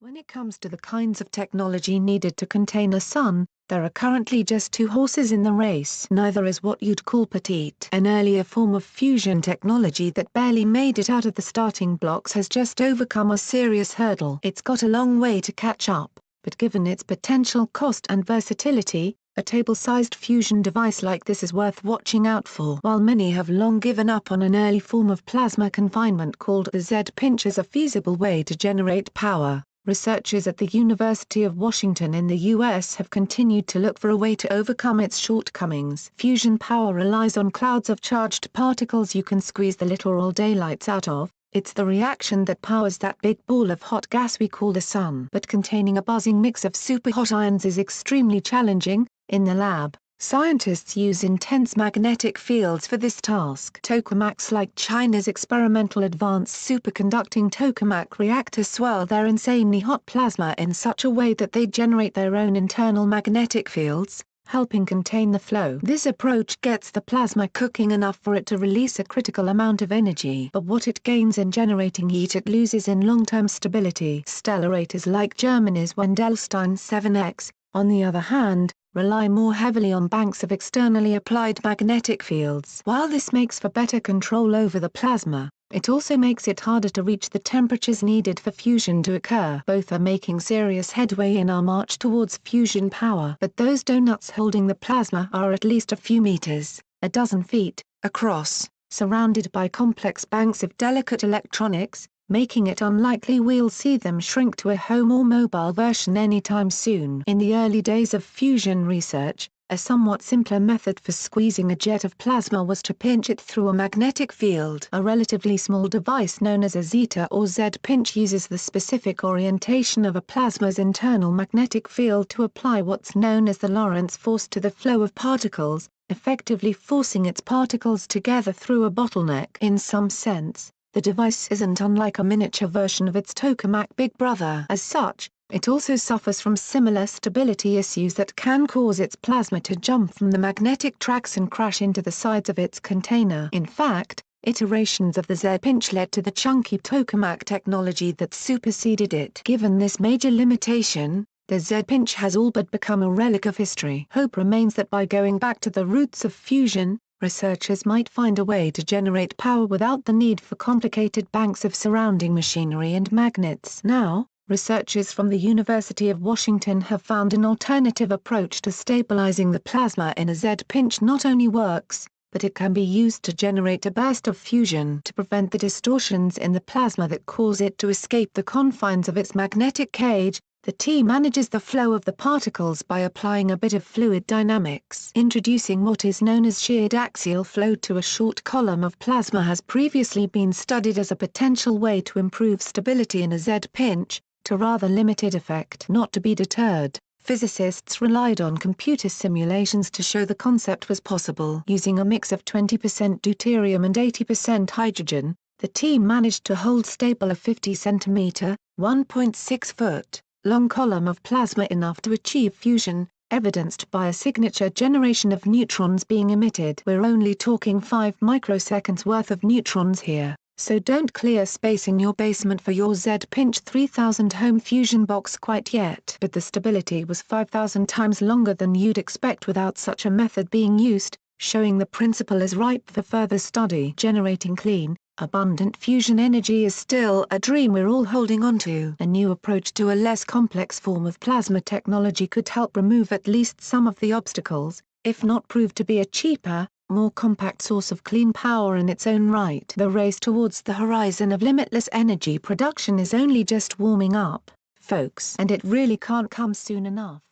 When it comes to the kinds of technology needed to contain a sun, there are currently just two horses in the race. Neither is what you'd call petite. An earlier form of fusion technology that barely made it out of the starting blocks has just overcome a serious hurdle. It's got a long way to catch up, but given its potential cost and versatility, a table-sized fusion device like this is worth watching out for. While many have long given up on an early form of plasma confinement called the Z-pinch as a feasible way to generate power, researchers at the University of Washington in the U.S. have continued to look for a way to overcome its shortcomings. Fusion power relies on clouds of charged particles you can squeeze the literal daylights out of. It's the reaction that powers that big ball of hot gas we call the sun. But containing a buzzing mix of superhot ions is extremely challenging. In the lab, scientists use intense magnetic fields for this task. Tokamaks like China's experimental advanced superconducting tokamak reactors swirl their insanely hot plasma in such a way that they generate their own internal magnetic fields, helping contain the flow. This approach gets the plasma cooking enough for it to release a critical amount of energy. But what it gains in generating heat it loses in long-term stability. Stellarators like Germany's Wendelstein 7X, on the other hand, rely more heavily on banks of externally applied magnetic fields. While this makes for better control over the plasma, it also makes it harder to reach the temperatures needed for fusion to occur. Both are making serious headway in our march towards fusion power. But those donuts holding the plasma are at least a few meters, a dozen feet, across, surrounded by complex banks of delicate electronics, making it unlikely we'll see them shrink to a home or mobile version anytime soon. In the early days of fusion research, a somewhat simpler method for squeezing a jet of plasma was to pinch it through a magnetic field. A relatively small device known as a zeta or Z-pinch uses the specific orientation of a plasma's internal magnetic field to apply what's known as the Lorentz force to the flow of particles, effectively forcing its particles together through a bottleneck. In some sense, the device isn't unlike a miniature version of its tokamak big brother. As such, it also suffers from similar stability issues that can cause its plasma to jump from the magnetic tracks and crash into the sides of its container. In fact, iterations of the Z-pinch led to the chunky tokamak technology that superseded it. Given this major limitation, the Z-pinch has all but become a relic of history. Hope remains that by going back to the roots of fusion, researchers might find a way to generate power without the need for complicated banks of surrounding machinery and magnets. Now, researchers from the University of Washington have found an alternative approach to stabilizing the plasma in a Z-pinch not only works, but it can be used to generate a burst of fusion. To prevent the distortions in the plasma that cause it to escape the confines of its magnetic cage, the team manages the flow of the particles by applying a bit of fluid dynamics. Introducing what is known as sheared axial flow to a short column of plasma has previously been studied as a potential way to improve stability in a Z-pinch, to rather limited effect. Not to be deterred, physicists relied on computer simulations to show the concept was possible. Using a mix of 20% deuterium and 80% hydrogen, the team managed to hold stable a 50 cm, 1.6 foot, long column of plasma enough to achieve fusion, evidenced by a signature generation of neutrons being emitted. We're only talking 5 microseconds worth of neutrons here, so don't clear space in your basement for your Z-pinch 3000 home fusion box quite yet. But the stability was 5,000 times longer than you'd expect without such a method being used, showing the principle is ripe for further study. Generating clean, abundant fusion energy is still a dream we're all holding on to. A new approach to a less complex form of plasma technology could help remove at least some of the obstacles, if not prove to be a cheaper, more compact source of clean power in its own right. The race towards the horizon of limitless energy production is only just warming up, folks. And it really can't come soon enough.